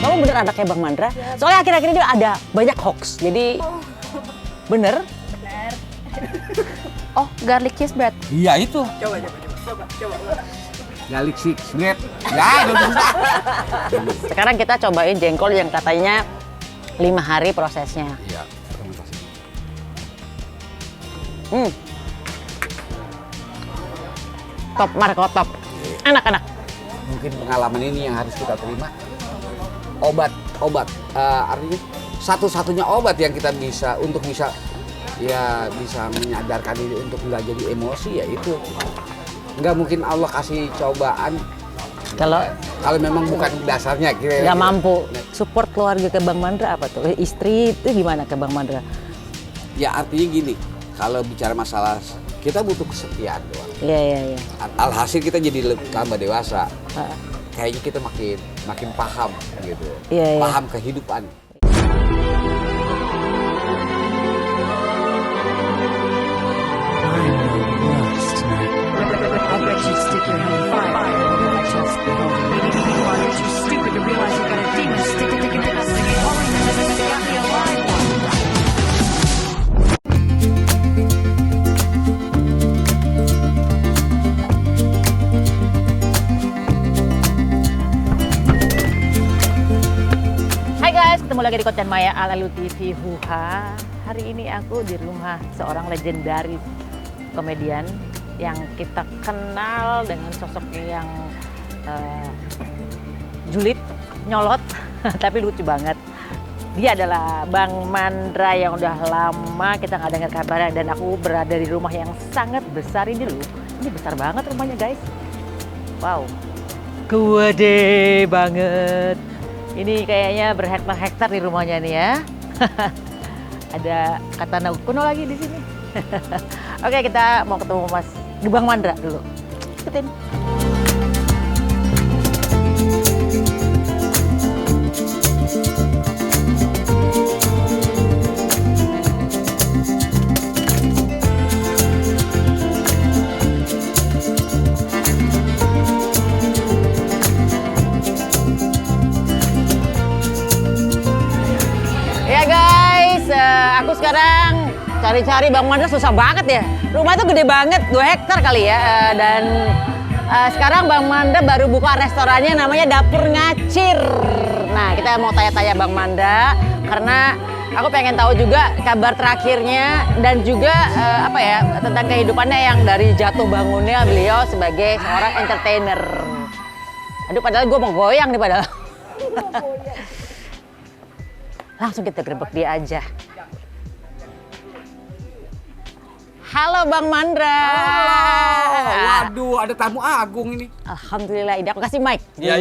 kamu bener anaknya Bang Mandra? Soalnya akhir-akhir ini ada banyak hoax. Jadi bener? Bener. Oh, garlic cheese bread. Iya itu. Coba. Garlic six bread. Ya, udah bisa. Sekarang kita cobain jengkol yang katanya 5 hari prosesnya. Iya. Top, Marco, top. Enak. Mungkin pengalaman ini yang harus kita terima. Obat. Artinya satu-satunya obat yang kita bisa menyadarkan diri untuk nggak jadi emosi, ya itu. Nggak mungkin Allah kasih cobaan kalau memang bukan dasarnya kira-kira. Nggak mampu. Support keluarga ke Bang Mandra apa tuh? Istri itu gimana ke Bang Mandra? Ya artinya gini, kalau bicara masalah kita butuh kesetiaan doang. Iya. Alhasil kita jadi tambah dewasa. Kayaknya kita makin paham gitu. Iya. Paham kehidupan. Hai guys, ketemu lagi di konten Maya ala Lu TV Huha. Hari ini aku di rumah seorang legendaris komedian yang kita kenal dengan sosoknya yang julid, nyolot, tapi lucu banget. Dia adalah Bang Mandra yang udah lama kita nggak dengar kabarnya, dan aku berada di rumah yang sangat besar ini loh. Ini besar banget rumahnya guys. Wow, gede banget. Ini kayaknya berhektar-hektar di rumahnya nih ya. Ada katana kuno lagi di sini. Oke, kita mau ketemu Mas Bang Mandra dulu. Ikutin. Ya guys, aku sekarang cari-cari Bang Mandra susah banget ya. Rumah itu gede banget, 2 hektar kali ya. Dan sekarang Bang Mandra baru buka restorannya namanya Dapur Ngacir. Nah, kita mau tanya-tanya Bang Mandra karena aku pengen tahu juga kabar terakhirnya dan juga tentang kehidupannya yang dari jatuh bangunnya beliau sebagai seorang entertainer. Aduh, padahal gue mau goyang nih padahal. Langsung kita gerbek dia aja. Halo Bang Mandra. Waduh, ada tamu agung ini. Alhamdulillah, ini aku kasih mic. Iya.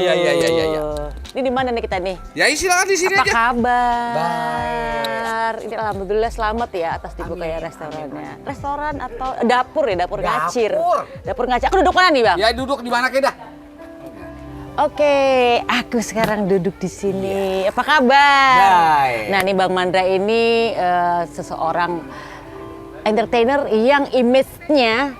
Ini di mana nih kita nih? Ya silakan di sini Apa aja. kabar? Baik. Ini alhamdulillah selamat ya atas dibukanya restorannya. Restoran atau dapur ya, dapur ngacir. Dapur ngacir. Aku duduk mana nih, Bang? Ya duduk di mana keda? Oke, aku sekarang duduk di sini. Apa kabar? Baik. Nah, nih Bang Mandra ini seseorang entertainer yang image-nya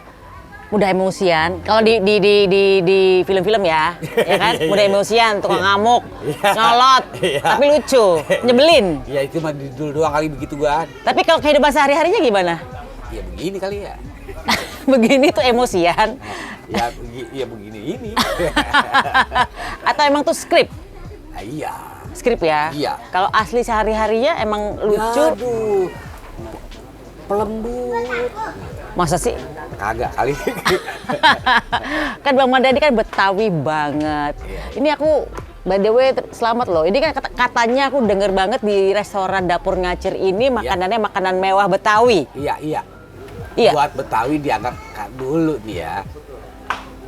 mudah emosian. Kalau di film-film ya kan? Mudah emosian, tukang ngamuk, nyolot, tapi lucu, nyebelin. Ya itu mah dulu doang kali begitu kan. Tapi kalau kehidupan sehari-harinya gimana? Ya begini kali ya. Begini tuh emosian. Ya begini ini. Atau emang tuh skrip? Nah, iya. Skrip ya? Iya. Kalau asli sehari-harinya emang lucu? Aduh. Pelembut. Masa sih? Kagak kali. Kan Bang Mandra ini kan Betawi banget. Ini aku by the way selamat loh. Ini kan katanya aku denger banget di restoran Dapur Ngacir ini makanannya makanan mewah Betawi. Iya. Iya. Buat Betawi dianggap dulu nih ya.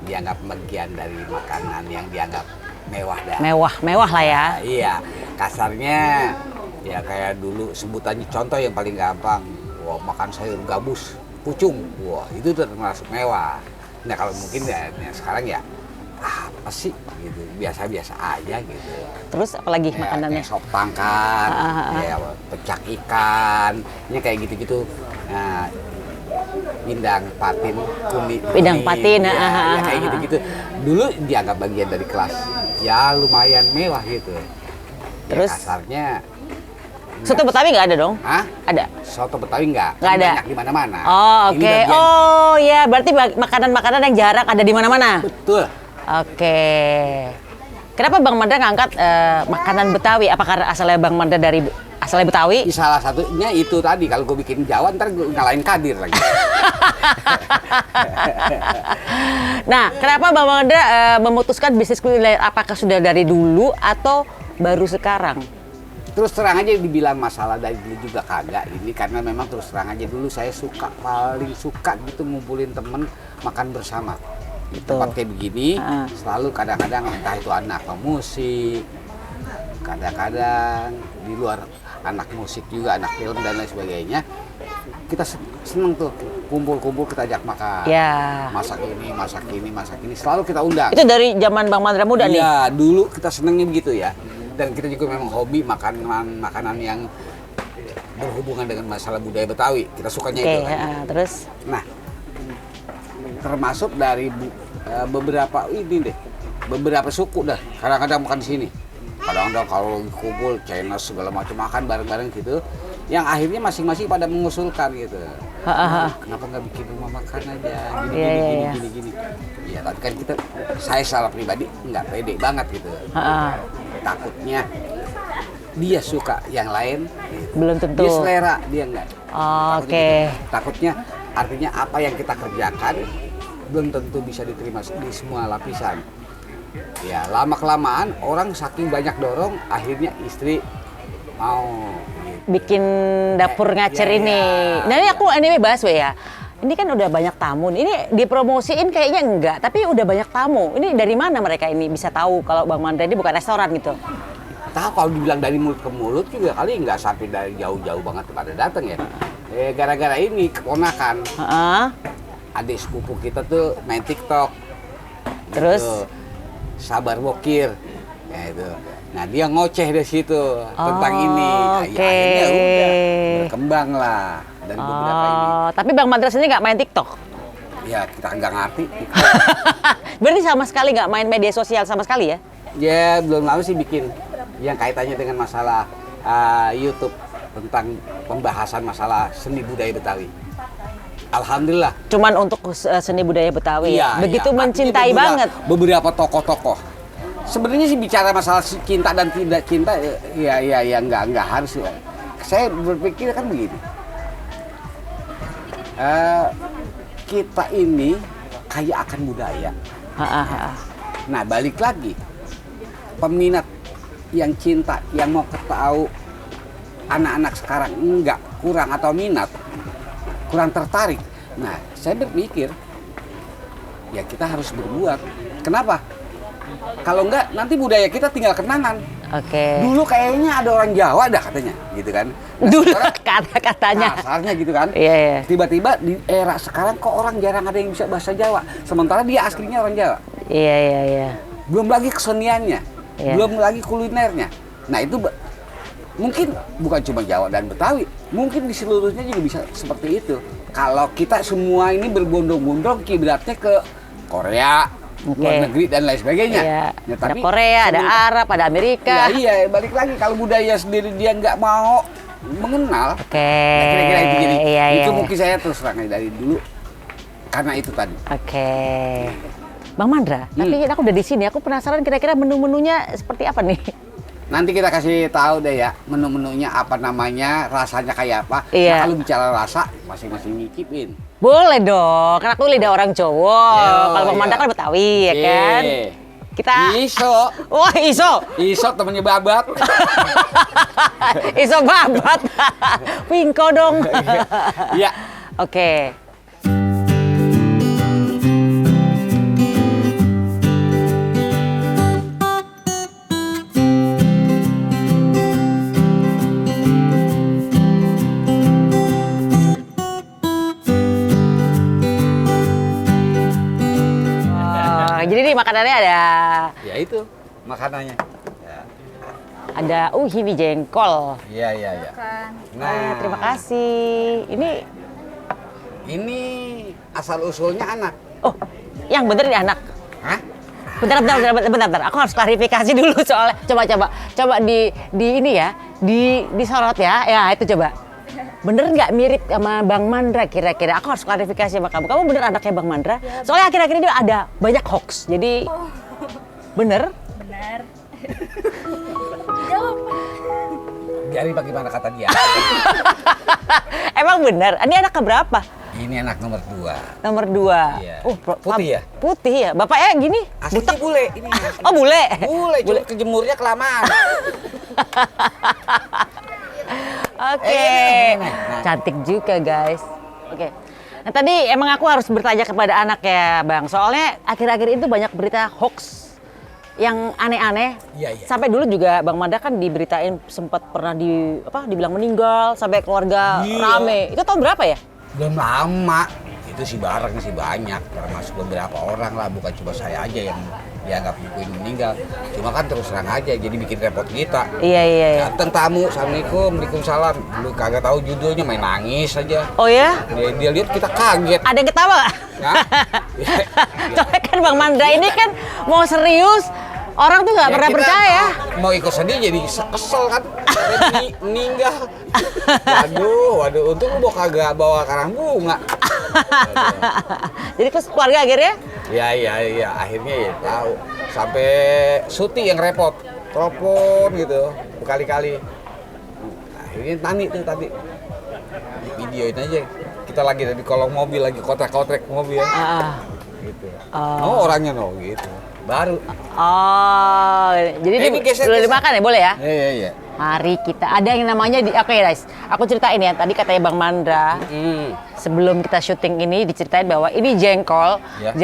Dianggap bagian dari makanan yang dianggap mewah dah. Mewah lah ya. Iya, kasarnya ya kayak dulu sebutannya, contoh yang paling gampang, wah makan sayur gabus, pucung, wah itu udah termasuk mewah. Nah kalau mungkin ya sekarang ya apa sih gitu, biasa-biasa aja gitu. Terus apalagi Ya, makanannya? kayak sop tangkar, ya pecak ikan, ini kayak gitu-gitu. Nah, pindang patin, Pindang patin, ya kayak gitu-gitu. Dulu dianggap bagian dari kelas, ya lumayan mewah gitu. Terus? Kasarnya. Soto Betawi nggak ada dong? Hah? Ada? Soto Betawi nggak Nggak ada? Banyak di mana-mana. Oh, Ini oke. bagian- Oh, ya, berarti makanan-makanan yang jarang ada di mana-mana. Betul. Oke. Kenapa Bang Mandra ngangkat makanan Betawi? Apa karena asalnya Bang Mandra dari asalnya Betawi? Salah satunya itu tadi, kalau gue bikin Jawa ntar gue ngalahin Kadir lagi. Nah, kenapa Bang Mandra memutuskan bisnis kuliner? Apakah sudah dari dulu atau baru sekarang? Terus terang aja dibilang masalah dari dulu juga kagak. Ini karena memang terus terang aja dulu saya paling suka gitu ngumpulin temen makan bersama. Di Betul. tempat kayak begini, Ah. selalu kadang-kadang entah itu anak pemusik, kadang-kadang di luar anak musik juga, anak film dan lain sebagainya. Kita seneng tuh kumpul-kumpul, kita ajak makan. Ya. Masak ini, selalu kita undang. Itu dari zaman Bang Mandra muda nih? Iya, dulu kita senengnya begitu ya. Dan kita juga memang hobi makanan yang berhubungan dengan masalah budaya Betawi. Kita sukanya Oke, itu. Kan? terus? Nah, termasuk dari beberapa suku dah. Kadang-kadang makan di sini. Kadang-kadang kalau lagi kumpul, Chinese segala macam makan bareng-bareng gitu. Yang akhirnya masing-masing pada mengusulkan gitu. Kenapa nggak bikin rumah makan aja? Gini. Ya, tapi kan saya secara pribadi nggak pede banget gitu. Takutnya dia suka yang lain, Belum tentu. dia selera, dia enggak. Oh, oke. Takutnya artinya apa yang kita kerjakan belum tentu bisa diterima di semua lapisan. Ya, lama-kelamaan orang saking banyak dorong, akhirnya istri mau gitu. Bikin dapur ngacir Ya, ini. ya, Nah, ini ya. aku anyway bahas ya. Ini kan udah banyak tamu. Ini dipromosiin kayaknya enggak, tapi udah banyak tamu. Ini dari mana mereka ini bisa tahu kalau Bang Mandra ini bukan restoran gitu? Tahu kalau dibilang dari mulut ke mulut juga kali nggak sampai dari jauh-jauh banget pada datang ya. Gara-gara ini keponakan adik sepupu kita tuh main TikTok. Terus? Gitu. Sabar Bokir. Ya itu. Nah, dia ngoceh dari situ tentang ini. Nah, ya, oke. akhirnya udah berkembang lah dari beberapa ini. Tapi Bang Mandra sendiri nggak main TikTok? Ya, kita nggak ngerti. Berarti sama sekali nggak main media sosial sama sekali ya? Ya, belum lalu sih bikin yang kaitannya dengan masalah YouTube tentang pembahasan masalah seni budaya Betawi. Alhamdulillah. Cuman untuk seni budaya Betawi ya? Begitu iya. mencintai Artinya banget. Beberapa tokoh-tokoh. Sebenarnya sih bicara masalah cinta dan tidak cinta, ya nggak harus. Ya. Saya berpikir kan begini. Kita ini kaya akan budaya. Nah, balik lagi. Peminat yang cinta, yang mau tahu anak-anak sekarang enggak kurang atau minat, kurang tertarik. Nah, saya berpikir ya kita harus berbuat. Kenapa? Kalau enggak nanti budaya kita tinggal kenangan. Oke. Dulu kayaknya ada orang Jawa dah katanya, gitu kan. Nah, Dulu sekarang kata-katanya. kasarnya gitu kan. Iya. Tiba-tiba di era sekarang kok orang jarang ada yang bisa bahasa Jawa. Sementara dia aslinya orang Jawa. Iya. Belum lagi keseniannya, Iya. belum lagi kulinernya. Nah itu mungkin bukan cuma Jawa dan Betawi, mungkin di seluruhnya juga bisa seperti itu. Kalau kita semua ini berbondong-bondong kiblatnya ke Korea, luar negeri dan lain sebagainya. Iya. Ya, Ada Korea, ada Arab, ada Amerika. Ya, iya, balik lagi kalau budaya sendiri dia nggak mau mengenal. Oke. Nah, kira-kira itu gini. Iya, Itu iya. mungkin saya terus terang dari dulu karena itu tadi. Oke. Bang Mandra, tapi aku udah di sini, aku penasaran kira-kira menu-menunya seperti apa nih? Nanti kita kasih tahu deh ya menu-menunya apa namanya, rasanya kayak apa. Iya. Nah, kalau bicara rasa, masing-masing nyicipin. Boleh dong, karena aku lidah orang Jawa. Yo, Kalau Bang Mandra iya. kan Betawi, ya kan? Kita... Iso, Wah, Iso temennya Babat. Iso babat. Wingko dong. Iya. Oke. Jadi nih makanannya ada Ya itu makanannya. Ya. ada ini jengkol. Iya. Nah, terima kasih. Ini asal usulnya anak. Oh, yang bener ini anak. Hah? Bentar. Aku harus klarifikasi dulu soalnya. Coba di ini ya, disorot ya. Ya itu coba. Bener nggak mirip sama Bang Mandra kira-kira? Aku harus klarifikasi sama kamu. Kamu bener anaknya Bang Mandra? Soalnya akhir-akhir ini ada banyak hoax. Jadi bener? Benar. Jadi bagaimana kata dia? Emang bener? Ini anak keberapa? Ini anak nomor 2. Nomor 2. Iya. Putih ya? Putih ya. Bapaknya gini? Aslinya bule. Ini Oh bule. Cuma kejemurnya kelamaan. Oke. Nah. Cantik juga guys. Oke. Nah tadi emang aku harus bertanya kepada anak ya Bang. Soalnya akhir-akhir itu banyak berita hoax yang aneh-aneh. Iya. Sampai dulu juga Bang Manda kan diberitain sempat pernah dibilang meninggal sampai keluarga rame. Itu tahun berapa ya? Belum lama. Itu sih bareng sih banyak, termasuk beberapa orang lah, bukan cuma saya aja yang dianggap Buku ini meninggal. Cuma kan terus terang aja, jadi bikin repot kita. Iya. Datang tamu, assalamualaikum, waalaikumsalam. Lu kagak tahu judulnya, main nangis aja. Oh ya? Dia lihat kita kaget. Ada yang ketawa nggak? Hah? Soalnya kan Bang Mandra ini kan mau serius, orang tuh nggak Ya, pernah kita percaya. Mau ikut sedih jadi kesel kan. Meninggal. Waduh, untung lu kagak bawa karang bunga. Jadi terus keluarga akhirnya? Iya, akhirnya ya tahu. Sampai Suti yang repot, telepon gitu berkali-kali. Akhirnya tadi videoin aja. Kita lagi di kolong mobil, lagi kotrek-kotrek mobil. Gitu. Oh orangnya gitu. Baru. Oh, jadi Ini geser, udah geser. dimakan ya, boleh ya? Iya. Mari kita, ada yang namanya oke guys, aku ceritain ya, tadi katanya Bang Mandra, sebelum kita syuting ini diceritain bahwa ini jengkol, Ya.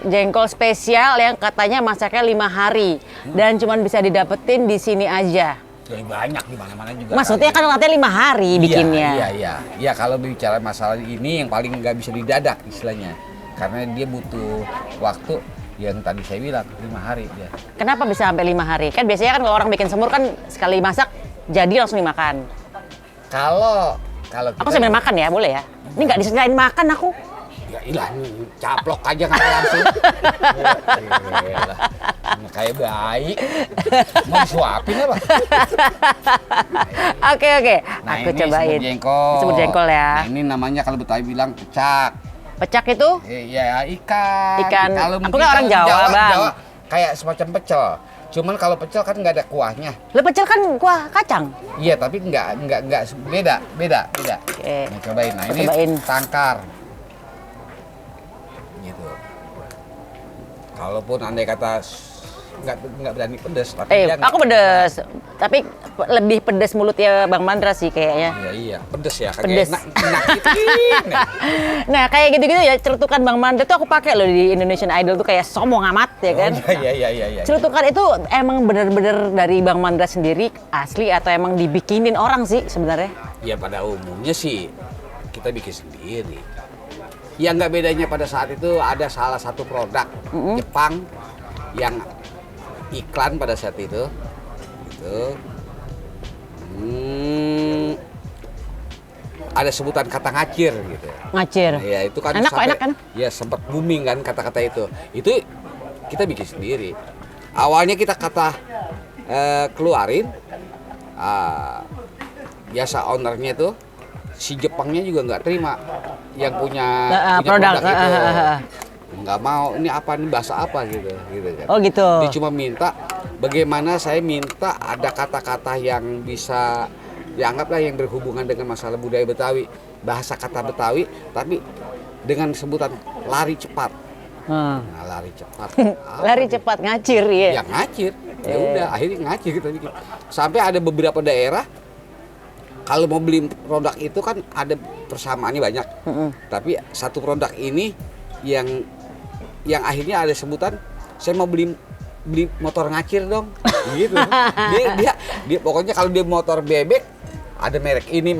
jengkol spesial yang katanya masaknya 5 hari, dan cuman bisa didapetin di sini aja. Jadi banyak di mana-mana juga. Maksudnya kan katanya 5 hari bikinnya. Iya, kalau bicara masalah ini yang paling nggak bisa didadak istilahnya. Karena dia butuh waktu yang tadi saya bilang 5 hari dia. Kenapa bisa sampai 5 hari? Kan biasanya kan kalau orang bikin semur kan sekali masak jadi langsung dimakan. Kalau Aku sambil makan ya, boleh ya? Ini nggak disediain makan aku. Ya ilah, caplok aja kan langsung. Iyalah. Kayak bayi. Mau disuapin apa? Oke. Nah, Aku ini cobain. Semur jengkol ya. Nah, ini namanya kalau Betawi bilang pecak. Pecak itu? Iya, ikan. Aku mungkin kan orang kalau Jawa, Bang. Kayak semacam pecel. Cuman kalau pecel kan nggak ada kuahnya. Lo pecel kan kuah kacang. Iya, tapi nggak beda. Oke. Nah, cobain. Nah, ini Cobain. tangkar. Gitu. Kalaupun andai kata nggak berani pedes, tapi dia Aku pedes. Tapi lebih pedes mulutnya Bang Mandra sih kayaknya. Iya, pedes ya. Pedes. Enak gitu. Nah, kayak gitu-gitu ya celutukan Bang Mandra tuh aku pakai loh di Indonesian Idol tuh kayak sombong amat ya kan. Iya. Celutukan itu emang bener-bener dari Bang Mandra sendiri asli atau emang dibikinin orang sih sebenarnya? Ya pada umumnya sih kita bikin sendiri. Ya nggak bedanya pada saat itu ada salah satu produk Jepang yang iklan pada saat itu gitu. Ada sebutan kata ngacir gitu. Ngacir. Ya itu kan Enak kok, sampai, enak. ya sempat booming kan kata-kata itu. Itu kita bikin sendiri. Awalnya kita keluarin, biasa ownernya tuh si Jepangnya juga nggak terima yang punya produk itu. Nggak mau, ini apa nih, bahasa apa gitu kan. Oh gitu. Dia cuma minta bagaimana saya minta ada kata-kata yang bisa dianggaplah yang berhubungan dengan masalah budaya Betawi, bahasa kata Betawi tapi dengan sebutan lari cepat. Nah, lari cepat. Lari cepat ngacir ya. Ya ngacir. Ya udah, akhirnya ngacir kita bikin. Sampai ada beberapa daerah kalau mau beli produk itu kan ada persamaannya banyak. Tapi satu produk ini yang akhirnya ada sebutan saya mau beli motor ngacir dong. Gitu. Dia pokoknya kalau dia motor bebek ada merek ini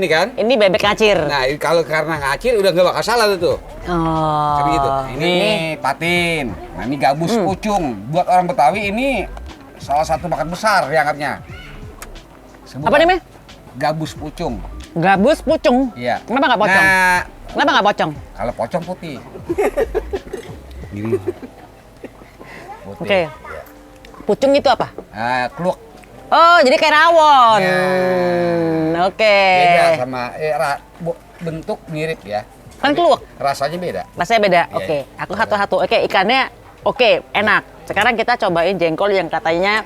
kan. Ini bebek ngacir. Nah, kalau karena ngacir udah nggak bakal salah tuh. Oh. Kan gitu. Ini patin. Nah, ini gabus pucung. Buat orang Betawi ini salah satu bakat besar dianggapnya. Apa namanya? Gabus pucung. Gabus pucung. Iya. Kenapa nggak pocong? Nah, Kenapa nggak pocong? kalau pocong putih. Gini. putih. Oke. Ya. Pucung itu apa? Kluwek. Oh, jadi kayak rawon. Ya. Oke. Beda sama bentuk mirip ya. Kan kluwek. Rasanya beda. Rasanya beda. Iya, Oke, iya. aku satu-satu. Oke, ikannya oke, enak. Sekarang kita cobain jengkol yang katanya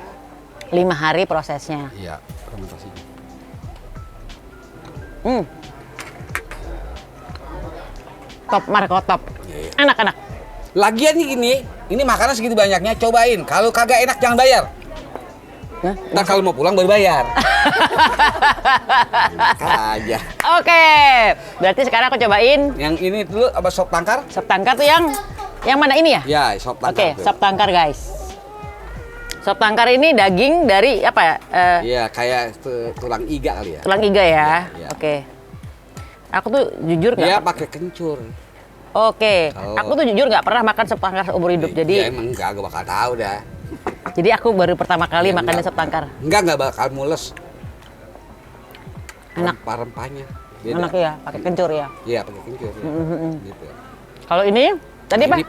5 hari prosesnya. Iya, fermentasinya. Top, Marco, top. Iya. Enak-enak. Lagian nih gini, ini makanan segitu banyaknya, cobain. Kalau kagak enak jangan bayar. Hah? Ntar kalau mau pulang baru bayar. Aja. Oke, berarti sekarang aku cobain Yang ini dulu apa sop tangkar? sop tangkar tuh yang mana ini ya? Ya, sop tangkar. Oke, tuh. sop tangkar guys. Sop tangkar ini daging dari apa ya? Iya, kayak tulang iga kali ya. Tulang iga ya. Iya. Oke. Aku tuh jujur nggak. Iya, pakai kencur. Oke. Oh. Aku tuh jujur nggak pernah makan sop tangkar seumur hidup. Ya Jadi emang enggak bakal tahu dah. jadi aku baru pertama kali Ya, makan enggak. sop tangkar. Enggak bakal mules. Enak. Rempah-rempahnya. Beda. Enak ya, pakai kencur ya. Iya, pakai kencur. Ya. Gitu. Kalau ini tadi apa? Ini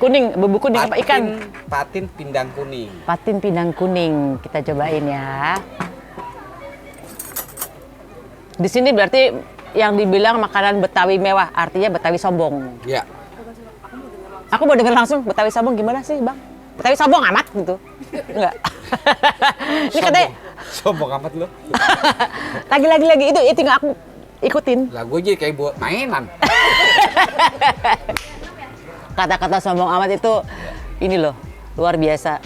Kuning, bumbu kuning apa ikan? Patin pindang kuning. Patin pindang kuning. Kita cobain ya. Di sini berarti yang dibilang makanan Betawi mewah, artinya Betawi sombong. Ya. Aku mau denger langsung Betawi sombong gimana sih, Bang? Betawi sombong amat gitu. Enggak. Ini katanya Sombong amat lo. lagi itu nggak aku ikutin. Lah gue jadi kayak buat mainan. Kata-kata sombong amat itu ini loh, luar biasa.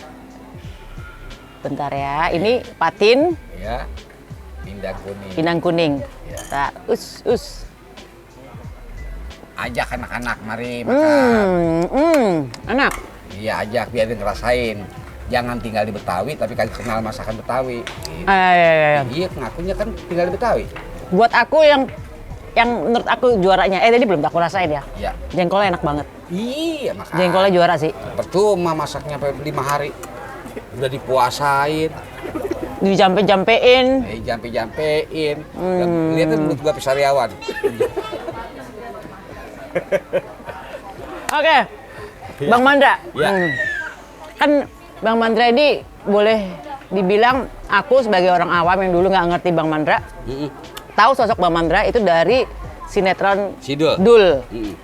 Bentar ya, ini patin Ya. Pindang kuning. pinang kuning. Ya. Kita us. Ajak anak-anak mari makan. Enak. Iya, ajak biar dia ngerasain. Jangan tinggal di Betawi tapi kagak kenal masakan Betawi. Gitu. Iya. Iya, ngakunya kan tinggal di Betawi. Buat aku yang menurut aku juaranya, tadi belum aku rasain ya. Iya. Jengkolnya enak banget. Iya, makan. Jengkolnya juara sih. Percuma masaknya sampai 5 hari. Udah dipuasain, Dijampe-jampein. jampe-jampein. Lihat tuh mulut gua Pisariawan. Oke. Bang Mandra. Ya. Kan Bang Mandra ini boleh dibilang aku sebagai orang awam yang dulu nggak ngerti Bang Mandra, tahu sosok Bang Mandra itu dari sinetron Sidul. Dul. Mm-mm.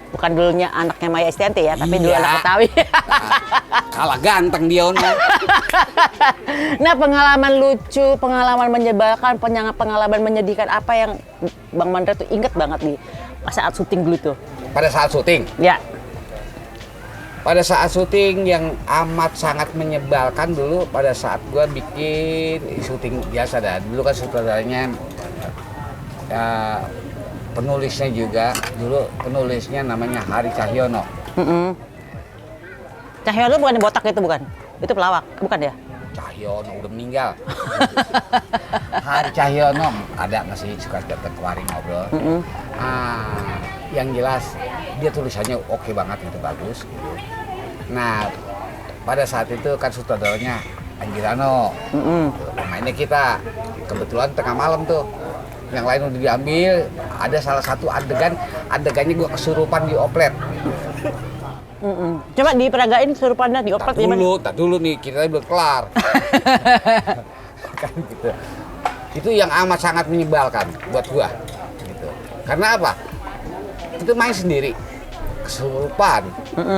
Bukan dulnya anaknya Maya Estianty ya, tapi dul Iya. anak Betawi. Kalah ganteng dia ono. Nah, pengalaman lucu, pengalaman menyebalkan, pengalaman menyedihkan apa yang Bang Mandra tuh inget banget nih pas saat syuting dulu tuh. Pada saat syuting. Ya. Pada saat syuting yang amat sangat menyebalkan dulu pada saat gua bikin syuting biasa dah. Dulu kan sutradaranya penulisnya juga dulu penulisnya namanya Hari Cahyono. Cahyono bukan yang botak itu bukan? Itu pelawak, bukan ya? Cahyono udah meninggal. Hari Cahyono ada masih suka datang kemari ngobrol. Yang jelas dia tulisannya oke banget gitu, bagus gitu. Nah, pada saat itu kan sutradaranya Anggirano, pemainnya kita. Kebetulan tengah malam tuh, yang lain udah diambil. Ada salah satu adegannya gua kesurupan di oplet. Coba diperagain kesurupannya di oplet gimana? Tak dulu nih, kita belum kelar. Kan gitu. Itu yang amat sangat menyebalkan buat gua. Gitu. Karena apa? Itu main sendiri, kesurupan,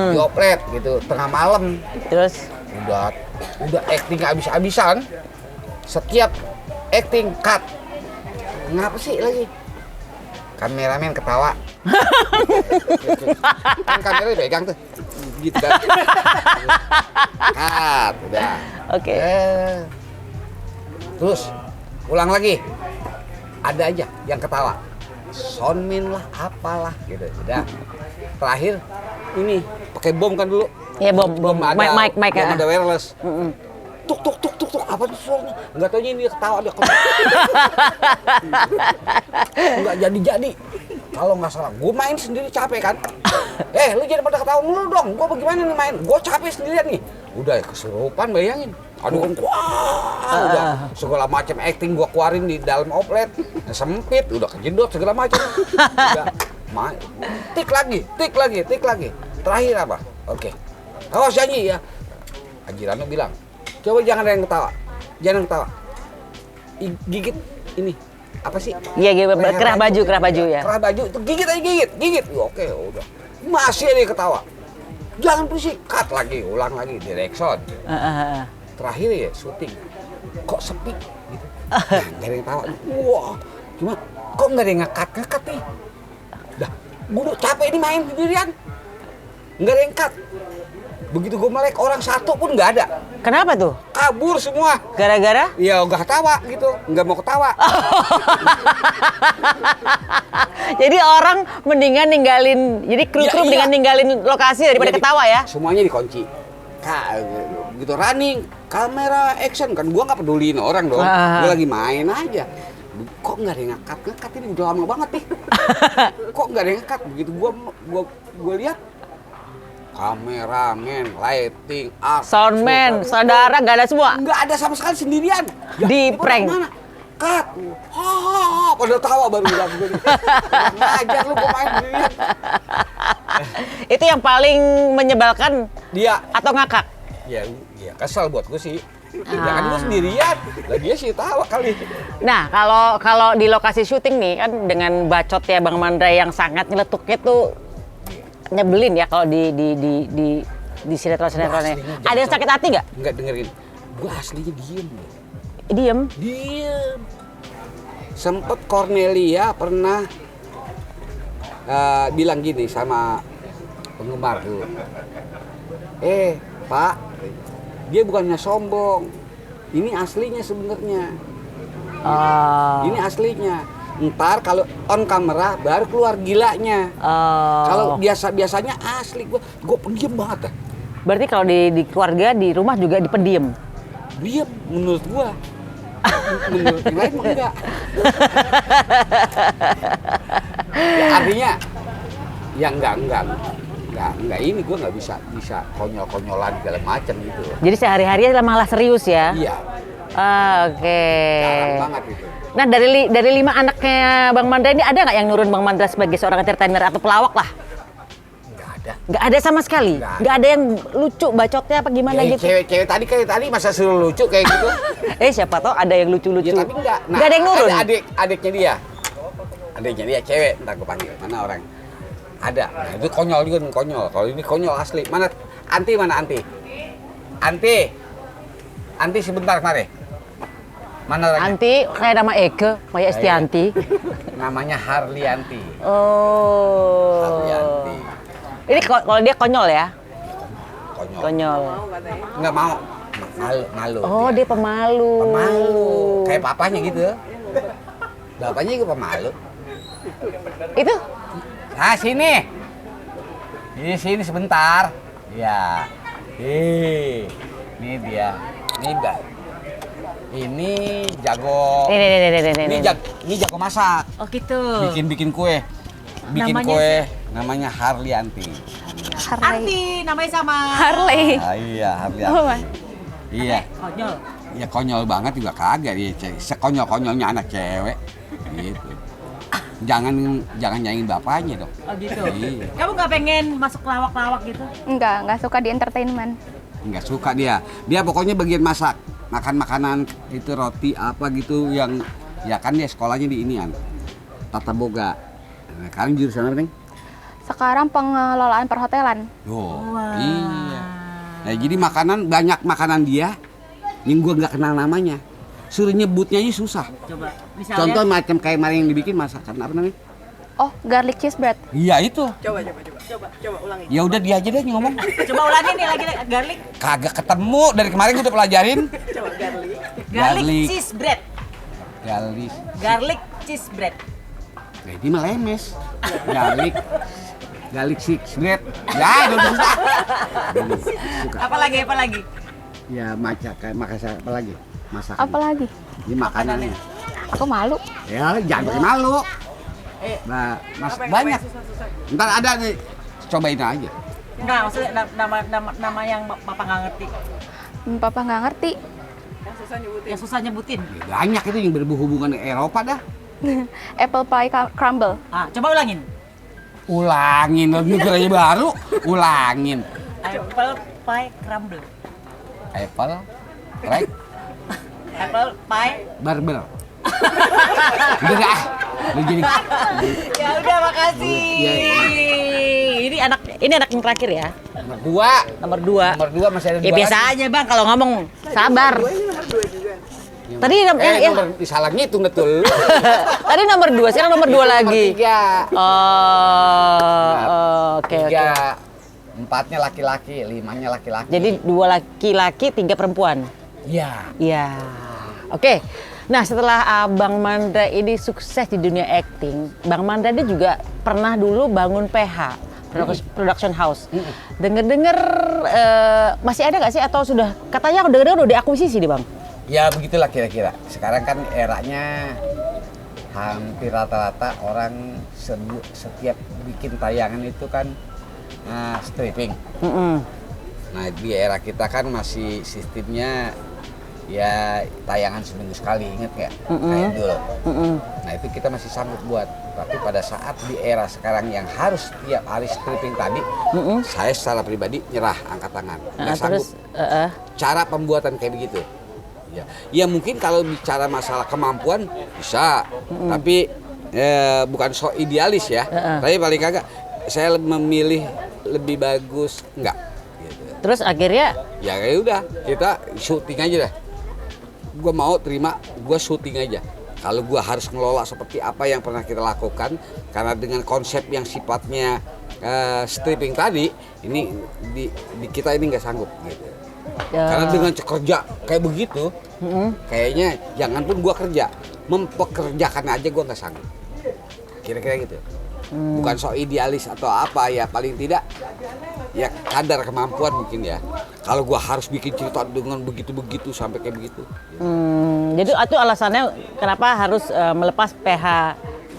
di oplet gitu, tengah malam. Terus Udah acting habis-habisan. Setiap acting cut. Ngapa sih lagi? Kameramen ketawa. Kan kamera pegang tuh. Gitu kan. Cut, udah. Oke. Terus ulang lagi. Ada aja yang ketawa. Soundman lah, apalah gitu. Udah. Terakhir ini pakai bom kan dulu. Iya, bom. ada Mic belum ya. ada wireless. Tuk apa tuh suaranya? Enggak taunya ini ketawa dia. Enggak jadi. Kalau nggak salah, gue main sendiri capek kan. Lu jangan pada ketawa mulu dong. Gue bagaimana nih main? Gue capek sendirian nih. Udah kesurupan bayangin. Aduh kan udah segala macam acting gue keluarin di dalam oplet. Sempit, udah kejedot segala macam. Udah main. Tik lagi. Terakhir apa? Oke. Awas janji ya. Haji Rano bilang, coba jangan ada yang ketawa, jangan ketawa. Gigit ini apa sih? Iya, kerah baju ya. Kerah baju itu gigit aja gigit. Oke, udah. Masih ada yang ketawa. Jangan berisik, cut lagi, ulang lagi, direkson. Terakhir ya syuting. Kok sepi gitu. Nggak ada yang ketawa. Wah, cuma kok nggak ada yang ngekat nih. Dah, gue udah capek ini main sendirian. Nggak ada yang cut. Begitu gue melek orang satu pun nggak ada. Kenapa tuh? Kabur semua. Gara-gara? Ya nggak ketawa gitu, nggak mau ketawa. Jadi orang mendingan ninggalin, jadi kru Iya. mendingan ninggalin lokasi daripada Jadi, ketawa ya? Semuanya dikunci. Gitu running, kamera, action kan gua nggak peduliin orang dong. Gua lagi main aja. Kok nggak ada yang ngekat ini udah lama banget nih. Kok nggak ada yang ngekat? Begitu gua lihat kameramen, lighting, Soundman, saudara nggak ada semua? nggak ada sama sekali sendirian. Di prank. Mana? Cut. Ha, pada tawa baru bilang gue. Ngajar lu pemain sendirian. Itu yang paling menyebalkan Dia atau ngakak? ya kesel buat gue sih. Ya kan gue sendirian. Lah dia sih tawa kali. Nah, kalau di lokasi syuting nih kan dengan bacotnya Bang Mandra yang sangat nyeletuknya tuh nyebelin ya kalau di sinetron-sinetronnya. Ada yang sakit hati nggak? Enggak dengerin. Gue aslinya diem. Diem. Sempet Cornelia pernah bilang gini sama penggemar dulu. Pak, dia bukannya sombong. Ini aslinya sebenarnya. Ini aslinya. Ntar kalau on kamera baru keluar gilanya. Kalau biasanya asli gue pendiam banget dah. Berarti kalau di keluarga, di rumah juga dipendiem? Diam menurut gue. Menurut yang lain mah enggak. Ya, artinya ya enggak ini gue nggak bisa konyol-konyolan segala macam gitu. Jadi sehari-hari malah serius ya? Iya. Oke. Jarang banget itu. Nah dari 5 anaknya Bang Mandra ini ada nggak yang nurun Bang Mandra sebagai seorang entertainer atau pelawak lah? Nggak ada sama sekali? Nggak ada yang lucu bacotnya apa gimana Ya, gitu? Cewek tadi masa suruh lucu kayak gitu? Siapa tahu ada yang lucu-lucu. Ya tapi enggak. Nah, nggak ada yang nurun? Ada adiknya dia cewek, ntar gue panggil. Mana orang? Ada. Nah, itu konyol juga, konyol. Kalau ini konyol asli. Mana Anti? Anti sebentar kemari. Mana orangnya? Anti kayak nama Eke, Maya Estianti. Namanya Harlianti. Oh. Harlianti. Ini kalau dia konyol ya? Konyol. Nggak mau. Malu. Oh, dia pemalu. Kayak papanya gitu. Bapaknya juga pemalu. Itu? Nah, sini. Di sini sebentar. Ya. Ini dia. Ini jago. Ini jago masak. Oh gitu. Bikin kue. Namanya Harlianti. Harley. namanya sama. Harley. Iya, Harlianti. Oh, Iya. Konyol. Ya konyol banget juga kagak dia. Sekonyol-konyolnya anak cewek. Gitu. Jangan nyanyiin bapaknya dong. Oh gitu. Iya. Kamu nggak pengen masuk lawak-lawak gitu? Nggak suka di entertainment. Nggak suka dia. Dia pokoknya bagian masak. Makan makanan itu roti apa gitu yang ya kan dia sekolahnya di inian. Tata Boga. Nah, sekarang jurusan apa, Neng? Sekarang pengelolaan perhotelan. Iya. Nah, jadi banyak makanan dia yang gua nggak kenal namanya. Suruh nyebutnya aja susah. Coba. Misalnya. Contoh macam kayak kemarin yang dibikin masakan apa namanya? Oh, garlic cheese bread. Iya itu. Coba ulangin. Ya udah dia aja deh yang ngomong. Coba ulangin nih lagi garlic. Kagak ketemu dari kemarin gua udah pelajarin. Coba garlic. Garlic cheese bread. Garlic cheese bread. Nah, ini mah lemes. Garlic cheese bread. Ya, udah susah. Suka. Apa lagi? Ya makasih apa lagi? Masakan. Apa lagi? Ini makanannya. Aku malu. Ya, jangan pakai malu. Nah, banyak. Ntar ada nih. Cobain aja. Enggak, maksudnya nama yang Papa nggak ngerti. Papa nggak ngerti. Yang susah nyebutin. Ya, banyak itu yang berhubungan dengan Eropa dah. Apple pie crumble. Coba ulangin. Ulangin, negaranya baru. Ulangin. Apple pie crumble. Apple, right? Apple pie. Barbel. Udah dah. Lu jadi Ya udah, makasih. Iya, Ini anak yang terakhir ya. nomor 2. Nomor 2. Nomor 2 masih ada 2. Ya biasa aja Bang kalau ngomong sabar. Ini nomor 2 juga. Tadi nomor salah ngitung betul. tadi nomor 2, sekarang nomor 2 lagi. 3. Oh, oke. 3. 4-nya laki-laki, 5-nya laki-laki. Jadi 2 laki-laki, 3 perempuan. Iya. Iya. Oke. Nah, setelah Bang Mandra ini sukses di dunia acting, Bang Mandra dia juga pernah dulu bangun PH, production house. Dengar-dengar masih ada nggak sih atau sudah katanya dengar-dengar udah diakuisisi nih, Bang? Ya begitulah kira-kira. Sekarang kan eranya hampir rata-rata orang setiap bikin tayangan itu kan stripping. Nah di era kita kan masih sistemnya ya tayangan seminggu sekali, inget nggak? Kayak dulu. Nah itu kita masih sanggup buat. Tapi pada saat di era sekarang yang harus tiap hari stripping tadi, saya secara pribadi nyerah, angkat tangan. Nggak sanggup. Cara pembuatan kayak begitu. Ya mungkin kalau bicara masalah kemampuan bisa, tapi bukan so idealis ya. Tapi paling kagak saya memilih lebih bagus enggak. Gitu. Terus akhirnya? Ya kayak udah kita syuting aja deh. Gue mau terima, gue syuting aja. Kalau gue harus ngelola seperti apa yang pernah kita lakukan, karena dengan konsep yang sifatnya stripping tadi, ini di kita ini nggak sanggup gitu. Karena dengan kerja kayak begitu, kayaknya jangan pun gua kerja, mempekerjakan aja gua nggak sanggup. Kira-kira gitu. Bukan so idealis atau apa ya, paling tidak ya kadar kemampuan mungkin ya. Kalau gua harus bikin cerita dengan begitu-begitu sampai kayak begitu. Jadi itu alasannya kenapa harus melepas PH.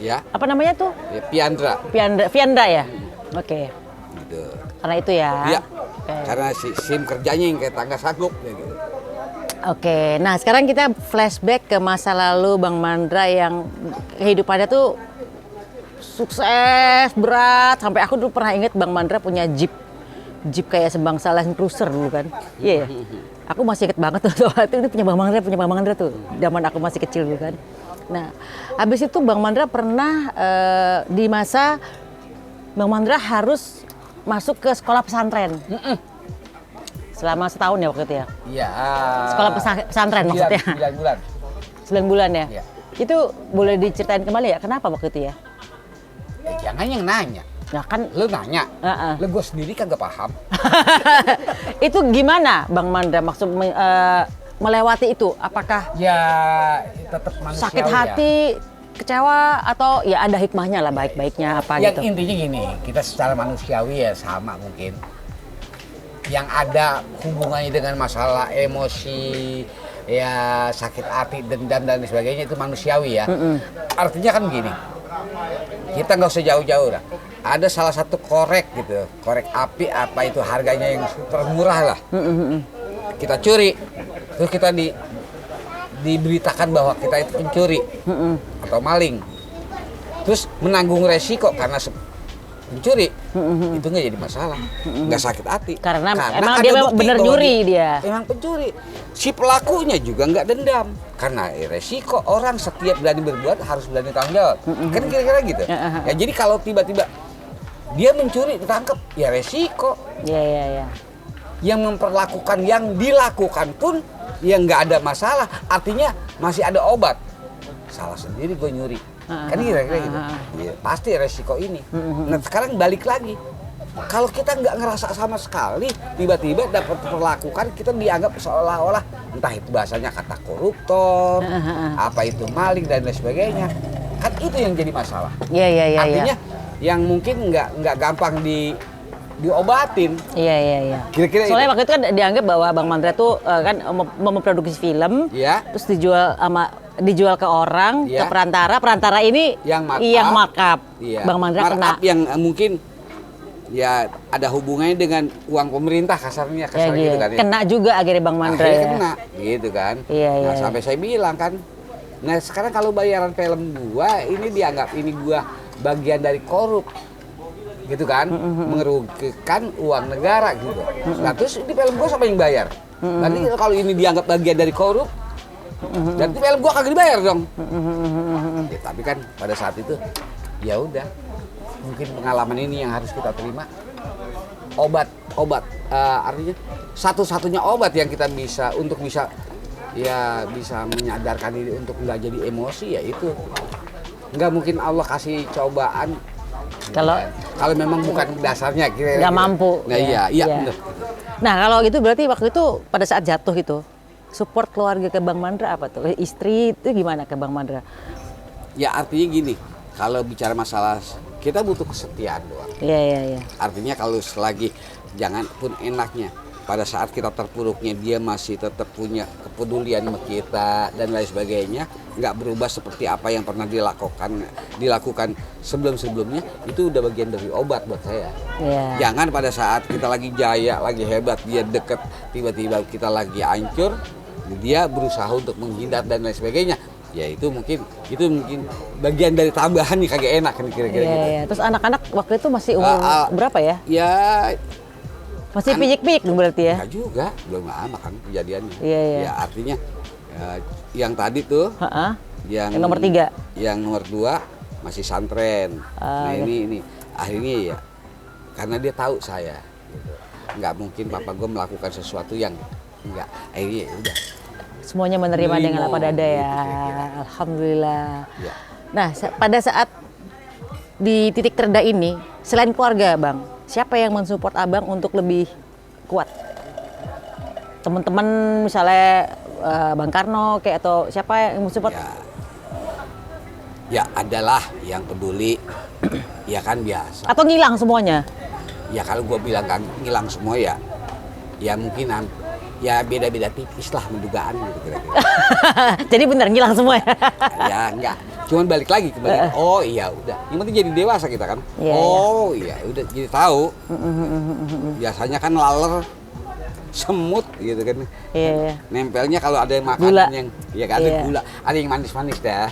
Ya. Apa namanya tuh? Ya, Piandra. Viandra ya. Oke. Gitu. Karena itu ya. Iya. Oke. Karena sim kerjanya yang kayak tangga sanggup ya gitu. Oke, nah sekarang kita flashback ke masa lalu Bang Mandra yang kehidupannya tuh sukses, berat. Sampai aku dulu pernah inget Bang Mandra punya Jeep kayak sebangsa Land Cruiser dulu kan. Iya ya. Aku masih inget banget tuh soal itu punya Bang Mandra tuh. Zaman aku masih kecil dulu kan. Nah, habis itu Bang Mandra pernah di masa Bang Mandra harus masuk ke sekolah pesantren. Selama setahun ya waktu itu ya? Iya. Sekolah pesantren maksudnya? 9 bulan. 9 bulan ya? Iya. Itu boleh diceritain kembali ya? Kenapa waktu itu ya? Jangan yang nanya. Nah kan... Lu nanya, Uh-uh. lu gue sendiri kagak paham. Itu gimana Bang Mandra maksud melewati itu? Apakah Ya tetap manusiawi sakit hati, kecewa, atau ya ada hikmahnya lah baik-baiknya apa Yang gitu? intinya gini, kita secara manusiawi ya sama mungkin. Yang ada hubungannya dengan masalah emosi, ya sakit hati, dendam dan sebagainya itu manusiawi ya. Artinya kan begini, kita nggak usah jauh-jauh lah. Ada salah satu korek gitu, korek api apa itu harganya yang super murah lah. Kita curi, terus kita diberitakan bahwa kita itu pencuri atau maling. Terus menanggung resiko karena pencuri, itu nggak jadi masalah, nggak sakit hati. Karena ada emang dia bukti bener bahwa nyuri dia. Emang pencuri. Si pelakunya juga nggak dendam. Karena resiko orang setiap berani berbuat harus berani tanggung jawab. Kan kira-kira gitu. Ya jadi kalau tiba-tiba dia mencuri ditangkap, ya resiko. Iya. Yang memperlakukan yang dilakukan pun yang nggak ada masalah. Artinya masih ada obat. Salah sendiri gue nyuri. Kan kira-kira gitu. Ya, pasti resiko ini. Nah sekarang balik lagi. Kalau kita nggak ngerasa sama sekali, tiba-tiba dapat perlakukan, kita dianggap seolah-olah entah itu bahasanya kata koruptor, apa itu maling dan lain sebagainya. Kan itu yang jadi masalah. Iya. Artinya yang mungkin nggak gampang diobatin. Iya. Kira-kira Soalnya itu. waktu itu kan dianggap bahwa Bang Mandra tuh kan memproduksi film, Ya. terus dijual ke orang, Ya. ke perantara ini Yang markup. Iya. Bang Mandra kena. Markup yang mungkin ya ada hubungannya dengan uang pemerintah kasarnya gitu kan ya. Kena juga akhirnya Bang Mandra Akhirnya ya. kena gitu kan. Iya. Nah sampai saya bilang kan, nah sekarang kalau bayaran film gua ini dianggap ini gua bagian dari korup gitu kan, mengerugikan uang negara gitu. Nah terus di film gua siapa yang bayar? Berarti kalau ini dianggap bagian dari korup, berarti film gua kagak dibayar dong. Ya, tapi kan pada saat itu ya udah, mungkin pengalaman ini yang harus kita terima. Obat artinya satu-satunya obat yang kita bisa menyadarkan diri untuk nggak jadi emosi, ya itu. Nggak mungkin Allah kasih cobaan kalau memang bukan dasarnya kira-kira nggak mampu. Nah, iya. Bener. Nah kalau gitu berarti waktu itu pada saat jatuh itu support keluarga ke Bang Mandra apa tuh? Istri itu gimana ke Bang Mandra? Ya artinya gini, kalau bicara masalah kita butuh kesetiaan doang. Iya. Artinya kalau selagi jangan pun enaknya pada saat kita terpuruknya dia masih tetap punya kepedulian sama kita dan lain sebagainya, nggak berubah seperti apa yang pernah dilakukan sebelumnya, itu udah bagian dari obat buat saya. Yeah. Jangan pada saat kita lagi jaya, lagi hebat, dia deket, tiba-tiba kita lagi hancur, dia berusaha untuk menghindar dan lain sebagainya. Ya itu mungkin bagian dari tambahan nih, kagak enak kan kira-kira gitu. Iya. Terus anak-anak waktu itu masih umur berapa ya? Ya masih piyik-piyik dong berarti ya? enggak juga, belum lama kan kejadiannya. Iya. Ya artinya yang tadi tuh, yang nomor 3, yang nomor 2 masih santren. Nah ini akhirnya ya karena dia tahu saya, gitu. Nggak mungkin papa gue melakukan sesuatu yang enggak. Akhirnya ya udah. Semuanya menerima dengan lapang dada ya. Alhamdulillah. Ya. Nah pada saat di titik terendah ini, selain keluarga Bang, siapa yang mensupport Abang untuk lebih kuat? Teman-teman misalnya Bang Karno kayak atau siapa yang mensupport? Ya adalah yang peduli, ya kan biasa. Atau ngilang semuanya? Ya kalau gua bilang kan ngilang semua ya mungkin ya beda-beda tipis lah mendugaan gitu kira-kira. Jadi benar ngilang semua ya? Ya enggak. Cuman balik lagi kembali. Oh iya udah. Yang penting jadi dewasa kita kan. Iya udah jadi tahu. Biasanya kan laler, semut gitu kan. Iya. Nempelnya kalau ada yang makan gula. Yang ya kan ada gula, ada yang manis-manis dah.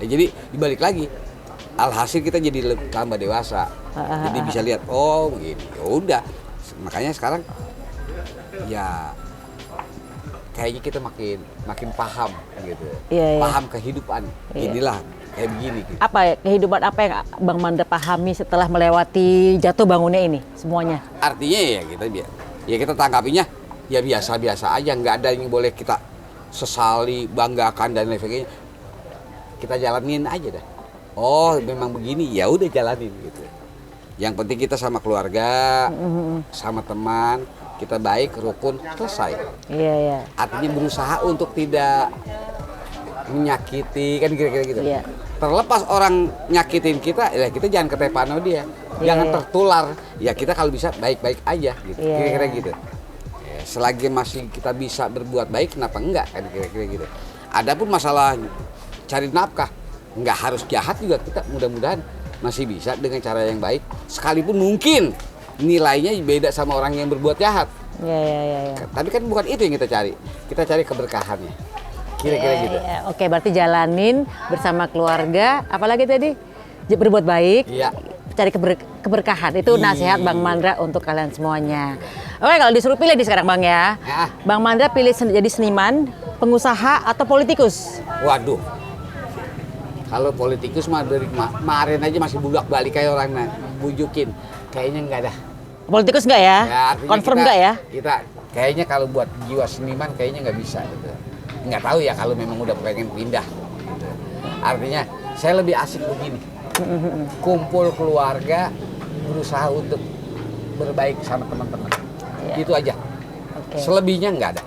Jadi dibalik lagi. Alhasil kita jadi tambah dewasa. Jadi bisa lihat begini. Ya udah. Makanya sekarang ya kayaknya kita makin paham gitu. Paham kehidupan. Inilah kayak begini gitu. Apa ya, kehidupan apa yang Bang Mandra pahami setelah melewati jatuh bangunnya ini semuanya? Artinya ya kita tanggapinya ya biasa-biasa aja, nggak ada yang boleh kita sesali, banggakan dan lain sebagainya. Kita jalanin aja dah. Oh, memang begini, ya udah jalanin gitu. Yang penting kita sama keluarga, sama teman, kita baik, rukun, selesai. Iya. Artinya berusaha untuk tidak menyakiti, kan kira-kira gitu. Iya. Terlepas orang nyakitin kita, ya kita jangan ketepan sama dia. Jangan tertular. Ya kita kalau bisa baik-baik aja gitu. Kira-kira gitu. Ya, selagi masih kita bisa berbuat baik, kenapa enggak, kan kira-kira gitu. Adapun masalah cari nafkah, nggak harus jahat juga, kita mudah-mudahan masih bisa dengan cara yang baik. Sekalipun mungkin nilainya beda sama orang yang berbuat jahat. Iya. Tapi kan bukan itu yang kita cari. Kita cari keberkahannya. Kira-kira gitu. Oke, berarti jalanin bersama keluarga. Apalagi tadi berbuat baik. Iya. Cari keberkahan. Itu nasihat Bang Mandra untuk kalian semuanya. Oke, kalau disuruh pilih nih sekarang Bang ya. Bang Mandra pilih jadi seniman, pengusaha atau politikus? Waduh. Kalau politikus mah dari kemarin aja masih bulak-balik kayak orang bujukin. Kayaknya enggak dah. Politikus enggak ya? Confirm enggak ya? Kita kayaknya kalau buat jiwa seniman kayaknya nggak bisa gitu. Nggak tahu ya kalau memang udah pengen pindah gitu. Artinya saya lebih asik begini. Kumpul keluarga, berusaha untuk berbaik sama teman-teman. Itu aja. Selebihnya nggak ada.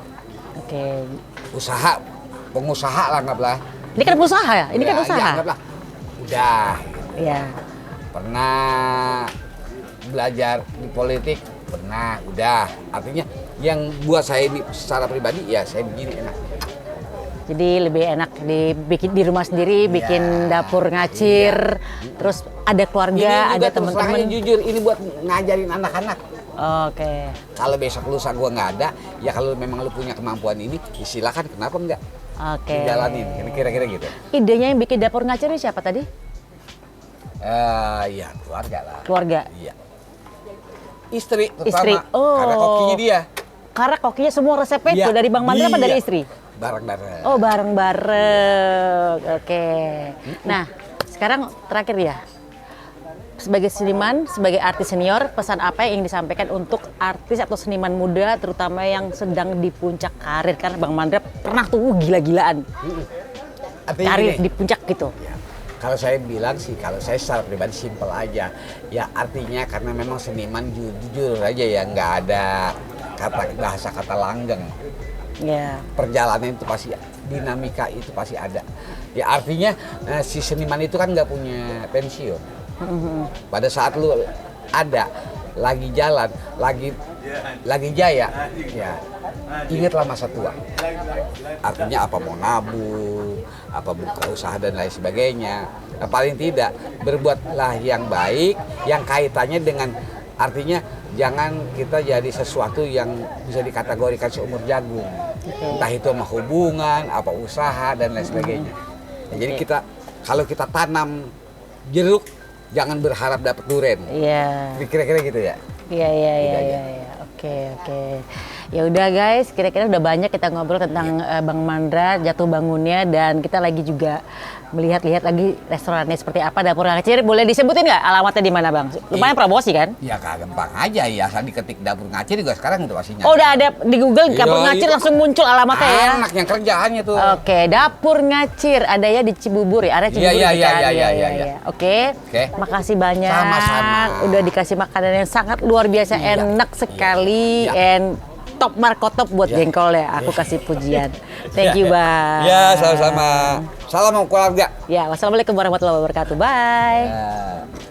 Usaha, pengusaha lah anggaplah. Ini kan usaha ya? Ini kan usaha. Ya, anggaplah. Udah. Iya. Pernah belajar di politik, pernah, udah. Artinya yang buat saya ini secara pribadi ya saya begini enak. Jadi lebih enak dibikin di rumah sendiri, bikin dapur ngacir, terus ada keluarga, ada teman-teman. Jujur, ini buat ngajarin anak-anak. Oke. Kalau besok lusa gua nggak ada, ya kalau memang lu punya kemampuan ini, ya silakan, kenapa enggak? Oke. Jalanin, kira-kira gitu. Idenya yang bikin dapur ngacir ini siapa tadi? Ya keluarga lah. Keluarga. Iya. Istri terutama. Istri. Oh. Karena kokinya dia. karena kokinya semua resepnya itu Iya, dari Bang Mandra apa dari iya. istri? Bareng-bareng. Oh bareng-bareng, oke. Nah sekarang terakhir ya, sebagai seniman, sebagai artis senior, pesan apa yang ingin disampaikan untuk artis atau seniman muda, terutama yang sedang di puncak karir? Karena Bang Mandra pernah tuh gila-gilaan Artinya karir gini, di puncak gitu. ya, kalau saya bilang sih, kalau saya secara pribadi simpel aja. Ya artinya karena memang seniman jujur aja ya, nggak ada bahasa kata langgeng. Ya, Perjalanan itu pasti, dinamika itu pasti ada. Ya artinya si seniman itu kan nggak punya pensiun. Pada saat lu ada, lagi jalan, lagi jaya, ya ingatlah masa tua. Artinya apa mau nabung, apa buka usaha dan lain sebagainya. Nah, paling tidak berbuatlah yang baik, yang kaitannya dengan artinya jangan kita jadi sesuatu yang bisa dikategorikan seumur jagung. Entah itu sama hubungan, apa usaha dan lain sebagainya. Ya, jadi kita kalau kita tanam jeruk jangan berharap dapat duren. iya. Kira-kira gitu ya. Iya iya iya Udah aja. iya. Iya. Oke oke. Ya udah guys, kira-kira udah banyak kita ngobrol tentang Bang Mandra, jatuh bangunnya, dan kita lagi juga melihat-lihat lagi restorannya seperti apa, dapur ngacir. Boleh disebutin nggak alamatnya di mana Bang? Lumayan promosi kan? Ya gampang aja ya, asal diketik dapur ngacir juga sekarang udah pasti nyari. Oh udah ada di Google dapur Iya, ngacir itu langsung muncul alamatnya ya. Anak yang kerjaannya tuh. Oke, dapur ngacir ada ya di Cibubur ya, area Cibubur Iya, gitu iya, kan? iya, Iya, iya, iya. iya. Oke, Oke. makasih banyak. Sama-sama. Udah dikasih makanan yang sangat luar biasa, Iya, enak sekali, iya. and top markotop buat Iya. jengkol ya. Aku kasih pujian. Thank you Bang. Ya, sama-sama. Salam sama keluarga. Ya, wassalamualaikum warahmatullahi wabarakatuh. Bye. Ya.